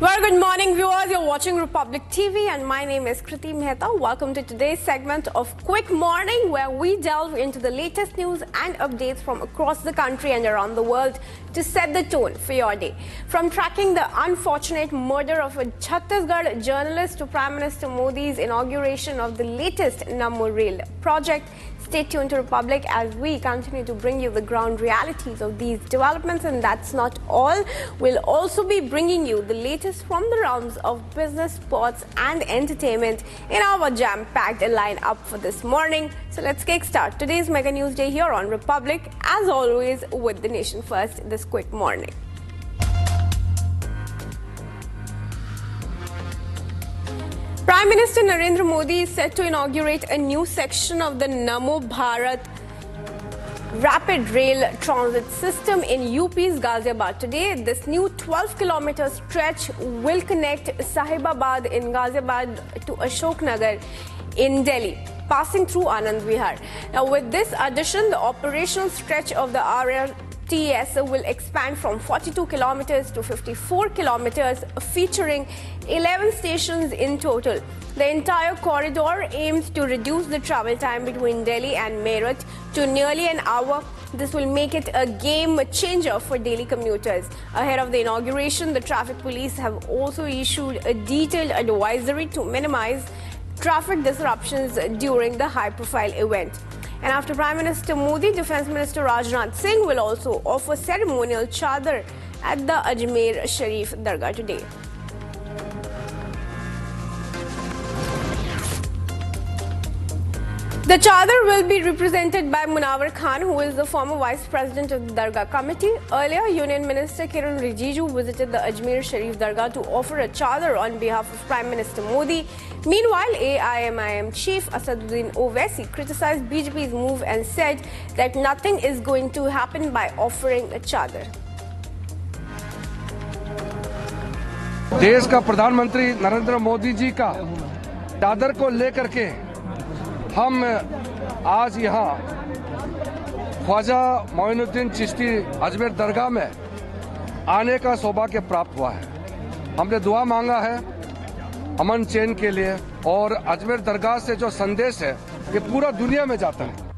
Well, good morning viewers, you're watching Republic TV and my name is Kriti Mehta. Welcome to today's segment of Quick Morning where we delve into the latest news and updates from across the country and around the world to set the tone for your day. From tracking the unfortunate murder of a Chhattisgarh journalist to Prime Minister Modi's inauguration of the latest Namo Rail project, stay tuned to Republic as we continue to bring you the ground realities of these developments. And that's not all. We'll also be bringing you the latest from the realms of business, sports and entertainment in our jam-packed line-up for this morning. So let's kickstart today's Mega News Day here on Republic, as always with the nation first this quick morning. Prime Minister Narendra Modi is set to inaugurate a new section of the Namo Bharat rapid rail transit system in UP's Ghaziabad. Today, this new 12-kilometer stretch will connect Sahibabad in Ghaziabad to Ashok Nagar in Delhi, passing through Anand Vihar. Now, with this addition, the operational stretch of the RRTS will expand from 42 kilometers to 54 kilometers, featuring 11 stations in total. The entire corridor aims to reduce the travel time between Delhi and Meerut to nearly an hour. This will make it a game changer for daily commuters. Ahead of the inauguration, the traffic police have also issued a detailed advisory to minimize traffic disruptions during the high-profile event. And after Prime Minister Modi, Defence Minister Rajnath Singh will also offer ceremonial chadar at the Ajmer Sharif Dargah today. The chadar will be represented by Munawar Khan, who is the former vice president of the Dargah committee. Earlier, Union Minister Kiran Rijiju visited the Ajmer Sharif Dargah to offer a chadar on behalf of Prime Minister Modi. Meanwhile, AIMIM chief Asaduddin Owaisi criticized BJP's move and said that nothing is going to happen by offering a chadar. देश का प्रधानमंत्री नरेंद्र मोदी जी का चादर को लेकर के हम आज यहाँ ख्वाजा मोइनुद्दीन चिश्ती अजमेर दरगाह में आने का सौभाग्य प्राप्त हुआ है। हमने दुआ मांगा है अमन चैन के लिए, और अजमेर दरगाह से जो संदेश है ये पूरा दुनिया में जाता है।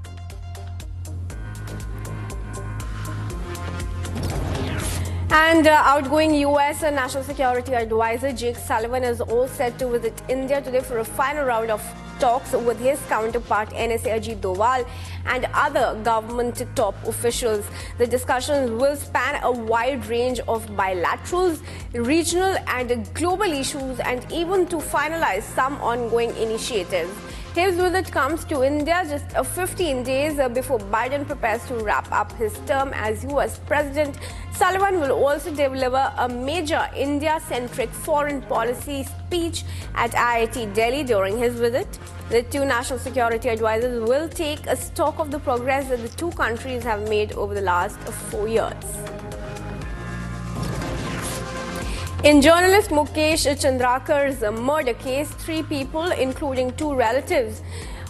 And outgoing US National Security Advisor Jake Sullivan is all set to visit India today for a final round of talks with his counterpart NSA Ajit Doval and other government top officials. The discussions will span a wide range of bilaterals, regional and global issues, and even to finalize some ongoing initiatives. His visit comes to India just 15 days before Biden prepares to wrap up his term as US President. Sullivan will also deliver a major India-centric foreign policy speech at IIT Delhi during his visit. The two national security advisors will take a stock of the progress that the two countries have made over the last 4 years. In journalist Mukesh Chandrakar's murder case, 3 people, including 2 relatives,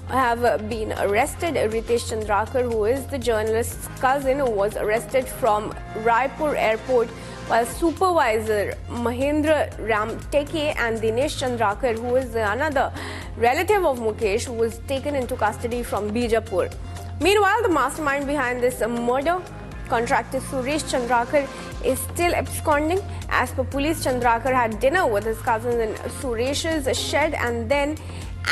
have been arrested. Ritesh Chandrakar, who is the journalist's cousin, was arrested from Raipur airport, while supervisor Mahendra Ramteke and Dinesh Chandrakar, who is another relative of Mukesh, was taken into custody from Bijapur. Meanwhile, the mastermind behind this murder, contractor Suresh Chandrakar, is still absconding. As per police, Chandrakar had dinner with his cousins in Suresh's shed, and then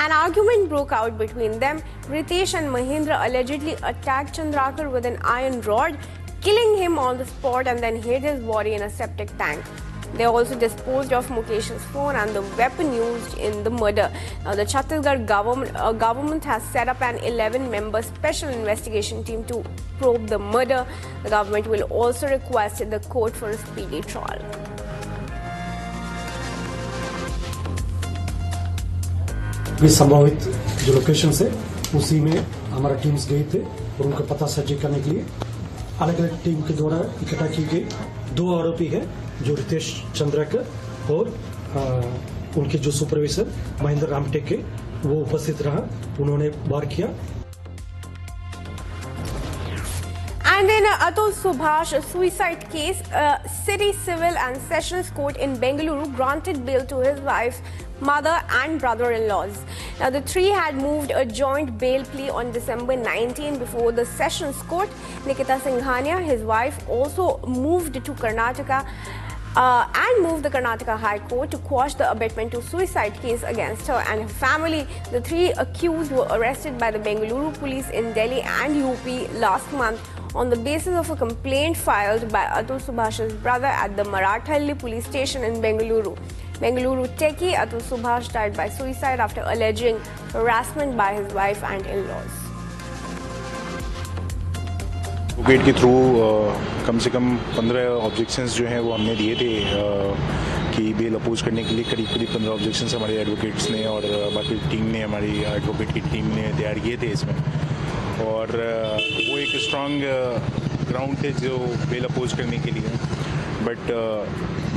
an argument broke out between them. Ritesh and Mahendra allegedly attacked Chandrakar with an iron rod, killing him on the spot, and then hid his body in a septic tank. They also disposed of Mukesh's phone and the weapon used in the murder. Now, the Chhattisgarh government has set up an 11-member special investigation team to probe the murder. The government will also request the court for a speedy trial. संभावित जो location है उसी में हमारा teams गए थे और उनका पता सर्च करने के लिए अलग अलग टीम के द्वारा इकट्ठा की गई 2 आरोपी हैं, जो रितेश चंद्रकर और उनके जो सुपरवाइजर महेंद्र रामटेके, वो उपस्थित रहा, उन्होंने वार किया। And in Atul Subhash suicide case, City Civil and Sessions Court in Bengaluru granted bail to his wife, mother and brother-in-laws. Now, the three had moved a joint bail plea on December 19 before the Sessions Court. Nikita Singhania, his wife, also moved to Karnataka and moved the Karnataka High Court to quash the abetment to suicide case against her and her family. The three accused were arrested by the Bengaluru police in Delhi and UP last month on the basis of a complaint filed by Atul Subhash's brother at the Marathalli police station in Bengaluru. Bengaluru techie Atul Subhash died by suicide after alleging harassment by his wife and in-laws. Advocate के through कम से कम 15 objections जो हैं वो हमने दिए थे कि bell oppose करने के लिए करीब 15 ऑब्जेक्शंस हमारे एडवोकेट्स ने और बाकी टीम ने, हमारी एडवोकेट की टीम ने तैयार किए थे इसमें, और वो एक स्ट्रांग ग्राउंड थे जो बेल अपोज करने के लिए। बट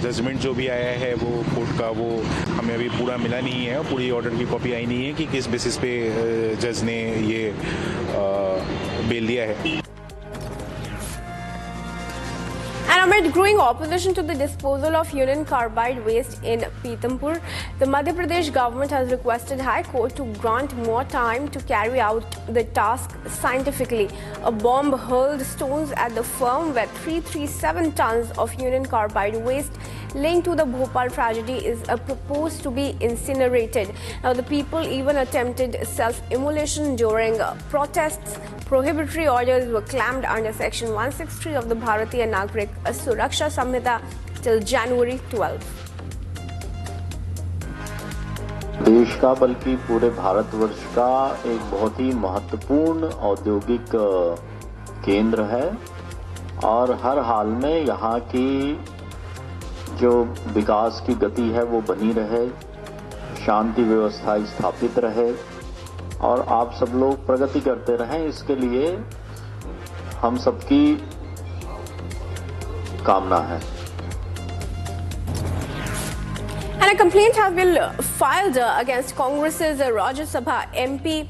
जजमेंट जो भी आया है वो कोर्ट का, वो हमें अभी पूरा मिला नहीं है, पूरी ऑर्डर की कॉपी आई नहीं है कि किस बेसिस पे जज ने ये बेल दिया है। And amid growing opposition to the disposal of Union Carbide waste in Pithampur, the Madhya Pradesh government has requested High Court to grant more time to carry out the task scientifically. A bomb hurled stones at the firm where 337 tons of Union Carbide waste linked to the Bhopal tragedy is proposed to be incinerated. Now, the people even attempted self-immolation during protests. Prohibitory orders were clamped under Section 163 of the Bharatiya Nagarik Suraksha Samhita till January 12. देश का बल्कि पूरे भारतवर्ष का एक बहुत ही महत्वपूर्ण औद्योगिक केंद्र है और हर हाल में यहाँ की जो विकास की गति है वो बनी रहे, शांति व्यवस्था स्थापित रहे और आप सब लोग प्रगति करते रहें, इसके लिए हम सबकी कामना है। And a complaint has been filed against Congress's Rajya Sabha MP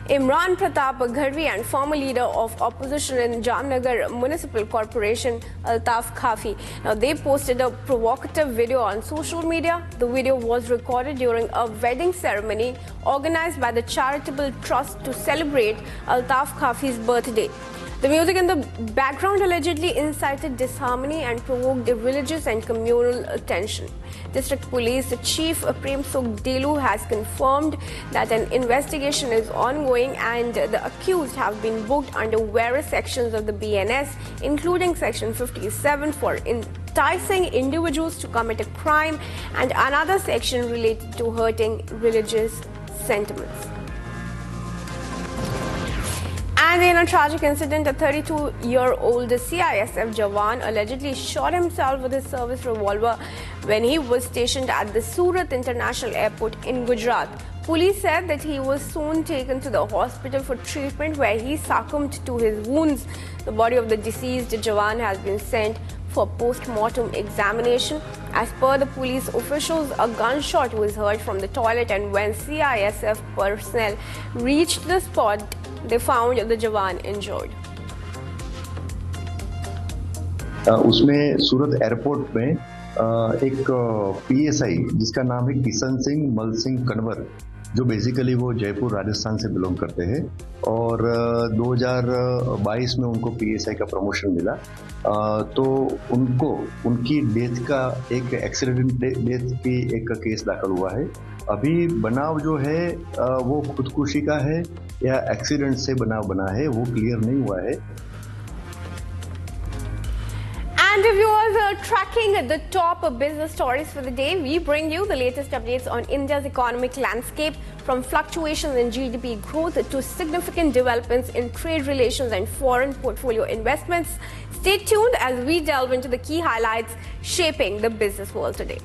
Imran Pratap Gharvi and former leader of opposition in Jamnagar Municipal Corporation, Altaf Khafi. Now, they posted a provocative video on social media. The video was recorded during a wedding ceremony organized by the charitable trust to celebrate Altaf Khafi's birthday. The music in the background allegedly incited disharmony and provoked religious and communal tension. District Police Chief Prem Sukh Delu has confirmed that an investigation is ongoing and the accused have been booked under various sections of the BNS, including Section 57 for enticing individuals to commit a crime and another section related to hurting religious sentiments. And in a tragic incident, a 32-year-old CISF Jawan allegedly shot himself with his service revolver when he was stationed at the Surat International Airport in Gujarat. Police said that he was soon taken to the hospital for treatment where he succumbed to his wounds. The body of the deceased Jawan has been sent for post-mortem examination. As per the police officials, a gunshot was heard from the toilet, and when CISF personnel reached the spot, they found the Jawan injured. उसमें सूरत airport में एक PSI जिसका नाम है किशन सिंह मल सिंह कन्वर, जो basically वो जयपुर राजस्थान से बिलोंग करते हैं और 2022 में उनको पीएसआई का प्रमोशन मिला। तो उनको उनकी डेथ का एक एक्सीडेंट डेथ की एक केस दाखिल हुआ है। अभी बनाव जो है वो खुदकुशी का है या एक्सीडेंट से बना है, वो क्लियर नहीं हुआ है। And viewers are tracking the top business stories for the day. We bring you the latest updates on India's economic landscape, from fluctuations in GDP growth to significant developments in trade relations and foreign portfolio investments. Stay tuned as we delve into the key highlights shaping the business world today.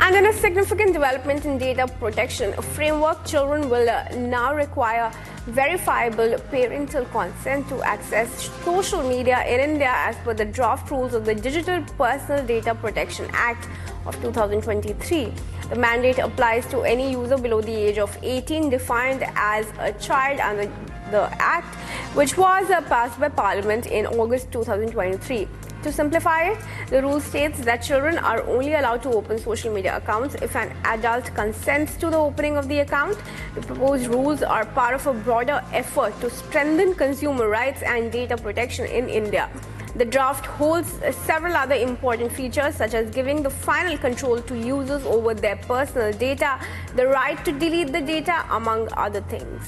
And in a significant development in data protection framework, children will now require verifiable parental consent to access social media in India as per the draft rules of the Digital Personal Data Protection Act of 2023. The mandate applies to any user below the age of 18 defined as a child under the Act, which was passed by Parliament in August 2023. To simplify it, the rule states that children are only allowed to open social media accounts if an adult consents to the opening of the account. The proposed rules are part of a broader effort to strengthen consumer rights and data protection in India. The draft holds several other important features, such as giving the final control to users over their personal data, the right to delete the data, among other things.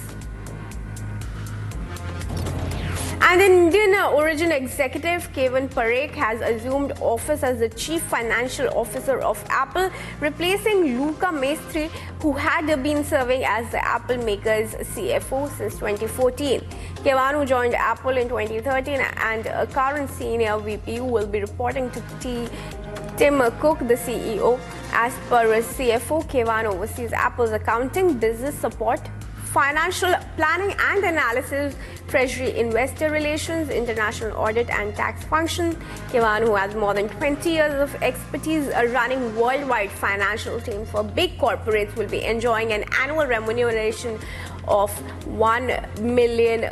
And the Indian origin executive Kevin Parekh has assumed office as the Chief Financial Officer of Apple, replacing Luca Maestri, who had been serving as the Apple maker's CFO since 2014. Kevan, who joined Apple in 2013 and a current senior VP, will be reporting to Tim Cook, the CEO. As per CFO, Kevan oversees Apple's accounting, business support, financial planning and analysis, treasury, investor relations, international audit and tax function. Kevan, who has more than 20 years of expertise running worldwide financial teams for big corporates, will be enjoying an annual remuneration of $1 million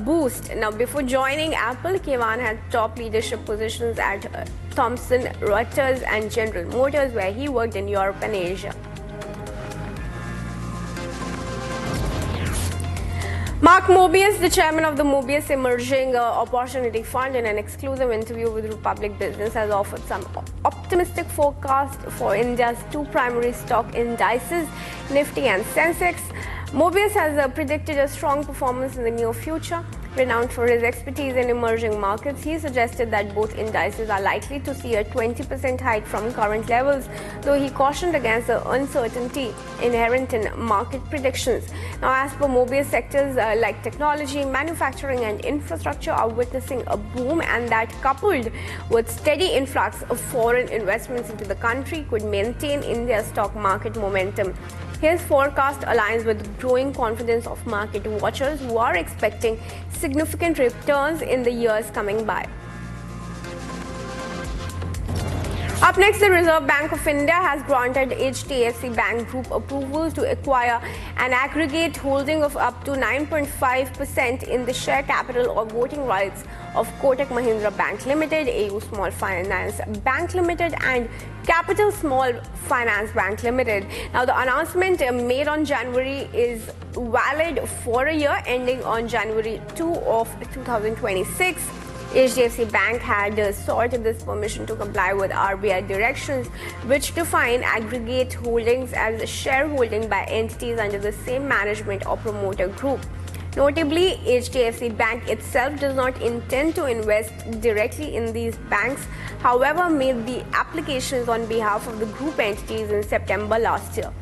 boost. Now, before joining Apple, Kevan had top leadership positions at Thomson Reuters and General Motors, where he worked in Europe and Asia. Mark Mobius, the chairman of the Mobius Emerging Opportunity Fund, in an exclusive interview with Republic Business, has offered some optimistic forecast for India's two primary stock indices, Nifty and Sensex. Mobius has predicted a strong performance in the near future. Renowned for his expertise in emerging markets, he suggested that both indices are likely to see a 20% hike from current levels, though he cautioned against the uncertainty inherent in market predictions. Now, as per Mobius, sectors like technology, manufacturing and infrastructure are witnessing a boom, and that, coupled with steady influx of foreign investments into the country, could maintain India's stock market momentum. His forecast aligns with growing confidence of market watchers, who are expecting significant returns in the years coming by. Up next, the Reserve Bank of India has granted HDFC Bank Group approval to acquire an aggregate holding of up to 9.5% in the share capital or voting rights of Kotak Mahindra Bank Limited, AU Small Finance Bank Limited and Capital Small Finance Bank Limited. Now, the announcement made on January is valid for a year ending on January 2 of 2026. HDFC Bank had sought this permission to comply with RBI directions, which define aggregate holdings as shareholding by entities under the same management or promoter group. Notably, HDFC Bank itself does not intend to invest directly in these banks, however, made the applications on behalf of the group entities in September last year.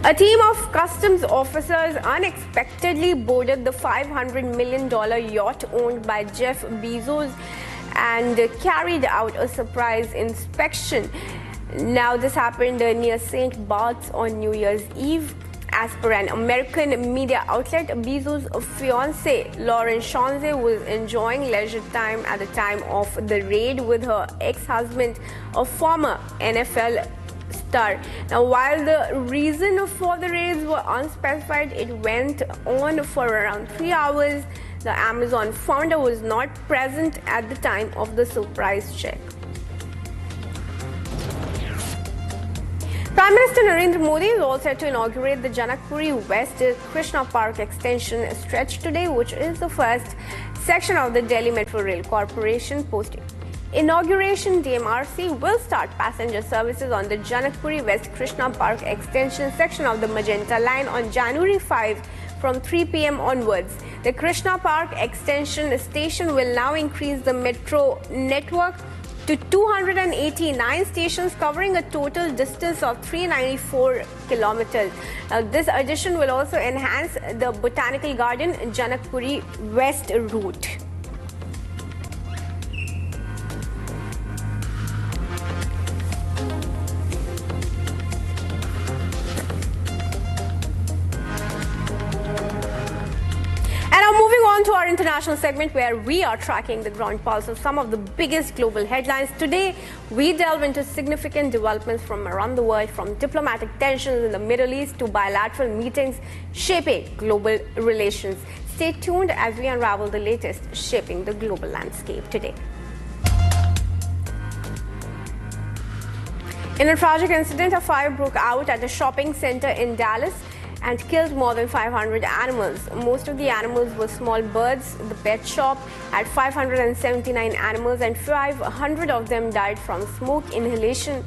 A team of customs officers unexpectedly boarded the $500 million yacht owned by Jeff Bezos and carried out a surprise inspection. Now, this happened near St. Bart's on New Year's Eve. As per an American media outlet, Bezos' fiancée, Lauren Shonze, was enjoying leisure time at the time of the raid with her ex-husband, a former NFL star. Now, while the reason for the raids were unspecified, it went on for around 3 hours. The Amazon founder was not present at the time of the surprise check. Prime Minister Narendra Modi is all set to inaugurate the Janakpuri West Krishna Park extension stretch today, which is the first section of the Delhi Metro Rail Corporation post inauguration. DMRC will start passenger services on the Janakpuri West Krishna Park extension section of the Magenta line on January 5 from 3 p.m. onwards. The Krishna Park extension station will now increase the metro network to 289 stations, covering a total distance of 394 kilometers. Now, this addition will also enhance the Botanical Garden Janakpuri West route. international segment where we are tracking the ground pulse of some of the biggest global headlines. Today, we delve into significant developments from around the world, from diplomatic tensions in the Middle East to bilateral meetings shaping global relations. Stay tuned as we unravel the latest shaping the global landscape today. In a tragic incident, a fire broke out at a shopping center in Dallas and killed more than 500 animals. Most of the animals were small birds. The pet shop had 579 animals and 500 of them died from smoke inhalation.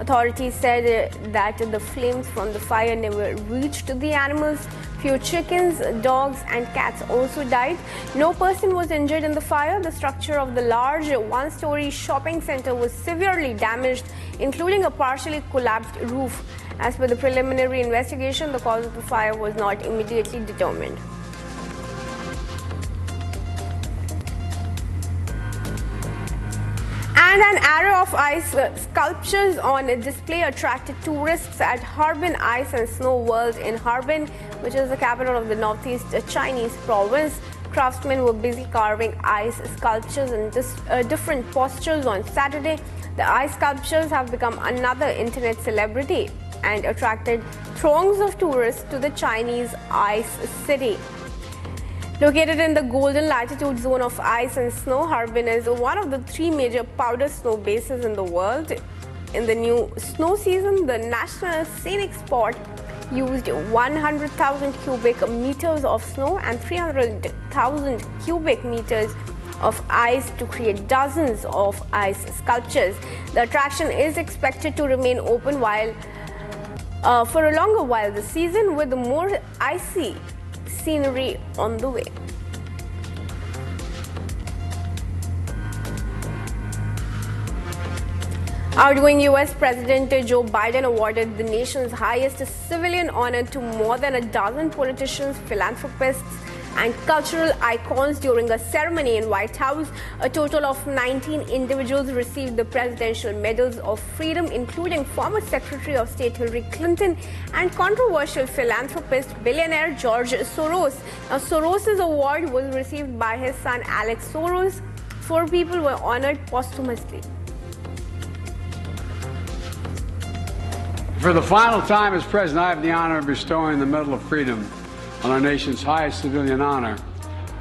Authorities said that the flames from the fire never reached the animals. Few chickens, dogs and cats also died. No person was injured in the fire. The structure of the large one-story shopping center was severely damaged, including a partially collapsed roof. As per the preliminary investigation, the cause of the fire was not immediately determined. And an array of ice sculptures on display attracted tourists at Harbin Ice and Snow World in Harbin, which is the capital of the northeast Chinese province. Craftsmen were busy carving ice sculptures in different postures on Saturday. The ice sculptures have become another internet celebrity and attracted throngs of tourists to the Chinese ice city. Located in the golden latitude zone of ice and snow, Harbin is one of the 3 major powder snow bases in the world. In the new snow season, the national scenic spot used 100,000 cubic meters of snow and 300,000 cubic meters of ice to create dozens of ice sculptures. The attraction is expected to remain open for a longer while this season, with more icy scenery on the way. Outgoing US President Joe Biden awarded the nation's highest civilian honor to more than a dozen politicians, philanthropists, and cultural icons during a ceremony in White House. A total of 19 individuals received the Presidential Medals of Freedom, including former Secretary of State Hillary Clinton and controversial philanthropist billionaire George Soros. Now, Soros' award was received by his son Alex Soros. 4 people were honored posthumously. For the final time as President, I have the honor of bestowing the Medal of Freedom on our nation's highest civilian honor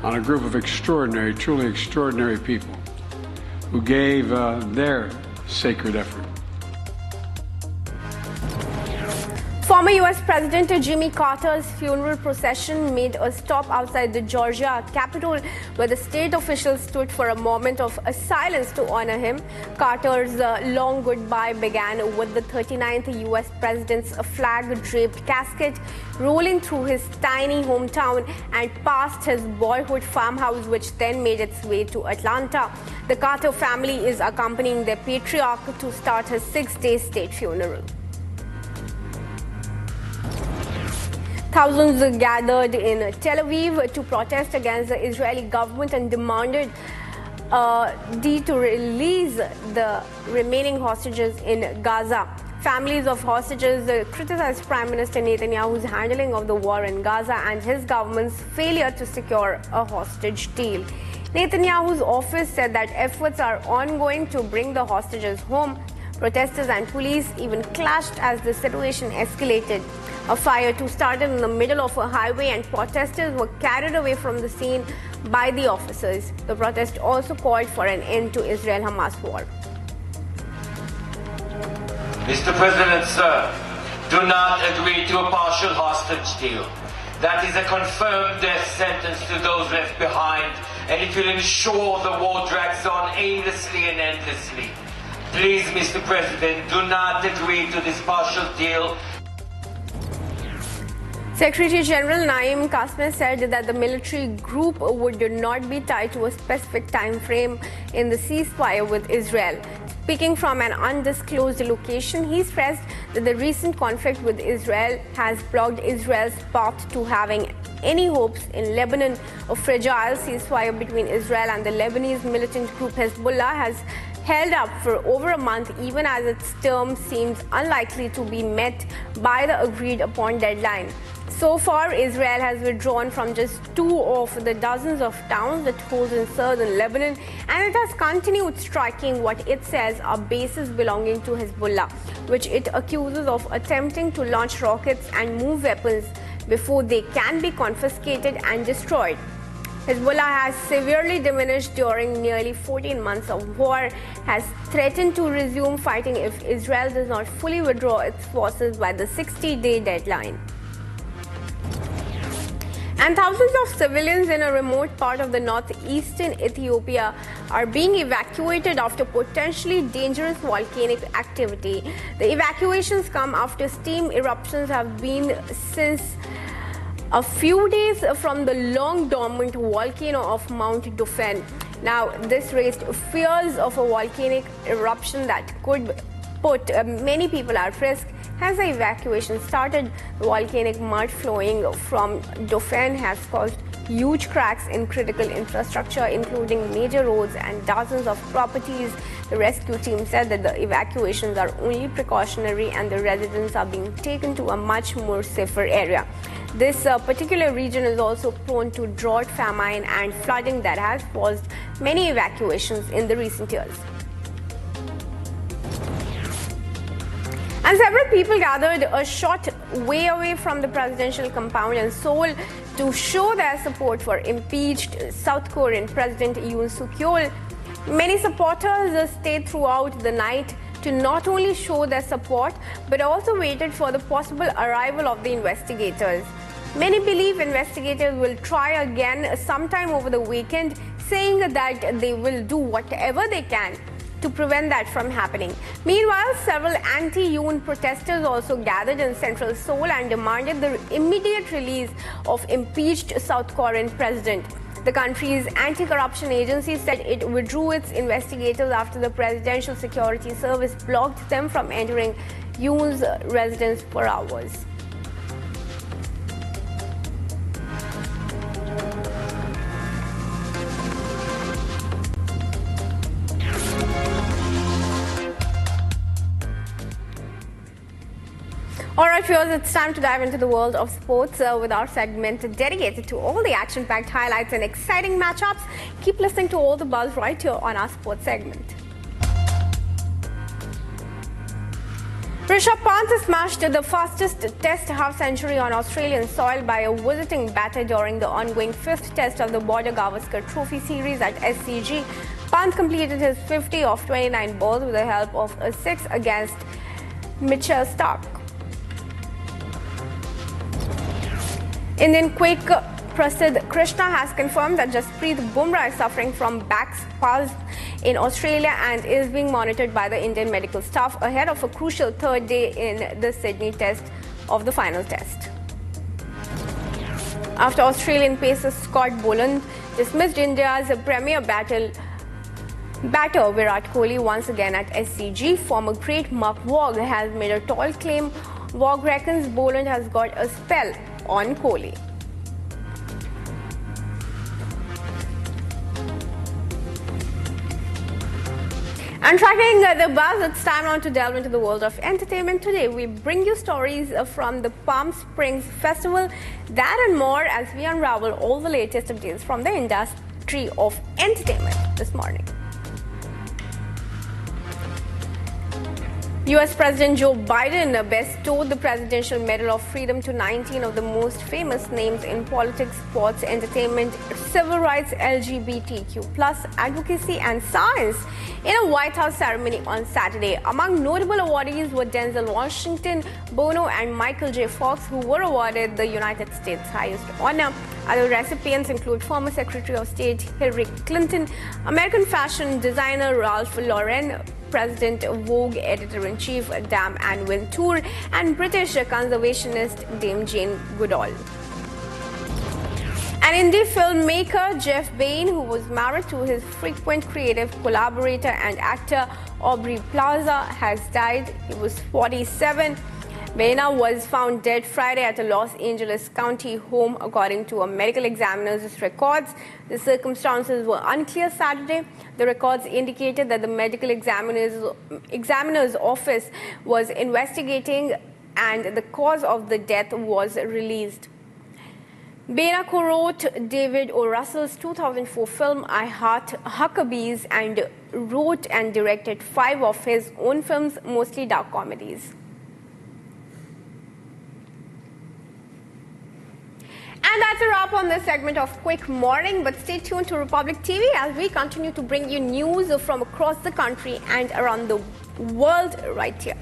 on a group of extraordinary, truly extraordinary people who gave their sacred effort. Former U.S. President Jimmy Carter's funeral procession made a stop outside the Georgia Capitol, where the state officials stood for a moment of silence to honor him. Carter's long goodbye began with the 39th U.S. president's flag-draped casket rolling through his tiny hometown and past his boyhood farmhouse, which then made its way to Atlanta. The Carter family is accompanying their patriarch to start his 6-day state funeral. Thousands gathered in Tel Aviv to protest against the Israeli government and demanded to release the remaining hostages in Gaza. Families of hostages criticized Prime Minister Netanyahu's handling of the war in Gaza and his government's failure to secure a hostage deal. Netanyahu's office said that efforts are ongoing to bring the hostages home. Protesters and police even clashed as the situation escalated. A fire too started in the middle of a highway and protesters were carried away from the scene by the officers. The protest also called for an end to Israel-Hamas war. Mr. President, sir, do not agree to a partial hostage deal. That is a confirmed death sentence to those left behind, and it will ensure the war drags on aimlessly and endlessly. Please, Mr. President, do not agree to this partial deal. Secretary General Naim Qassem said that the military group would not be tied to a specific time frame in the ceasefire with Israel. Speaking from an undisclosed location, he stressed that the recent conflict with Israel has blocked Israel's path to having any hopes in Lebanon. A fragile ceasefire between Israel and the Lebanese militant group Hezbollah has held up for over a month, even as its term seems unlikely to be met by the agreed upon deadline. So far, Israel has withdrawn from just 2 of the dozens of towns it holds in southern Lebanon, and it has continued striking what it says are bases belonging to Hezbollah, which it accuses of attempting to launch rockets and move weapons before they can be confiscated and destroyed. Hezbollah has severely diminished during nearly 14 months of war, has threatened to resume fighting if Israel does not fully withdraw its forces by the 60-day deadline. And thousands of civilians in a remote part of the northeastern Ethiopia are being evacuated after potentially dangerous volcanic activity. The evacuations come after steam eruptions have been since a few days from the long-dormant volcano of Mount Dauphin. Now, this raised fears of a volcanic eruption that could put many people at risk. As the evacuation started, the volcanic mud flowing from Dauphin has caused huge cracks in critical infrastructure, including major roads and dozens of properties. The rescue team said that the evacuations are only precautionary and the residents are being taken to a much more safer area. This particular region is also prone to drought, famine, and flooding that has caused many evacuations in the recent years. And several people gathered a short way away from the presidential compound in Seoul to show their support for impeached South Korean President Yoon Suk Yeol. Many supporters stayed throughout the night to not only show their support but also waited for the possible arrival of the investigators. Many believe investigators will try again sometime over the weekend, saying that they will do whatever they can to prevent that from happening. Meanwhile, several anti-Yoon protesters also gathered in central Seoul and demanded the immediate release of impeached South Korean president. The country's anti-corruption agency said it withdrew its investigators after the Presidential Security Service blocked them from entering Yoon's residence for hours. Alright viewers, it's time to dive into the world of sports with our segment dedicated to all the action-packed highlights and exciting matchups. Keep listening to all the buzz right here on our sports segment. Rishabh Pant smashed the fastest test half-century on Australian soil by a visiting batter during the ongoing 5th test of the Border Gavaskar Trophy Series at SCG. Pant completed his 50 of 29 balls with the help of a 6 against Mitchell Starc. Indian quick Prasidh Krishna has confirmed that Jasprit Bumrah is suffering from back spasms in Australia and is being monitored by the Indian medical staff ahead of a crucial third day in the Sydney test of the final test. After Australian pacer Scott Boland dismissed India's premier batter Virat Kohli once again at SCG, former great Mark Waugh has made a tall claim. Waugh reckons Boland has got a spell on Kohli. And tracking the buzz, it's time now to delve into the world of entertainment. Today we bring you stories from the Palm Springs Festival, that and more as we unravel all the latest updates from the industry of entertainment this morning. US President Joe Biden bestowed the Presidential Medal of Freedom to 19 of the most famous names in politics, sports, entertainment, civil rights, LGBTQ+, advocacy and science in a White House ceremony on Saturday. Among notable awardees were Denzel Washington, Bono and Michael J. Fox, who were awarded the United States' highest honor. Other recipients include former Secretary of State Hillary Clinton, American fashion designer Ralph Lauren, President Vogue Editor-in-Chief Dame Anne Wintour, and British conservationist Dame Jane Goodall. An indie filmmaker, Jeff Bain, who was married to his frequent creative collaborator and actor Aubrey Plaza, has died. He was 47. Baina was found dead Friday at a Los Angeles County home, according to a medical examiner's records. The circumstances were unclear Saturday. The records indicated that the medical examiner's office was investigating and the cause of the death was released. Bera co-wrote David O. Russell's 2004 film I Heart Huckabees and wrote and directed 5 of his own films, mostly dark comedies. And that's a wrap on this segment of Quick Morning, but stay tuned to Republic TV as we continue to bring you news from across the country and around the world right here.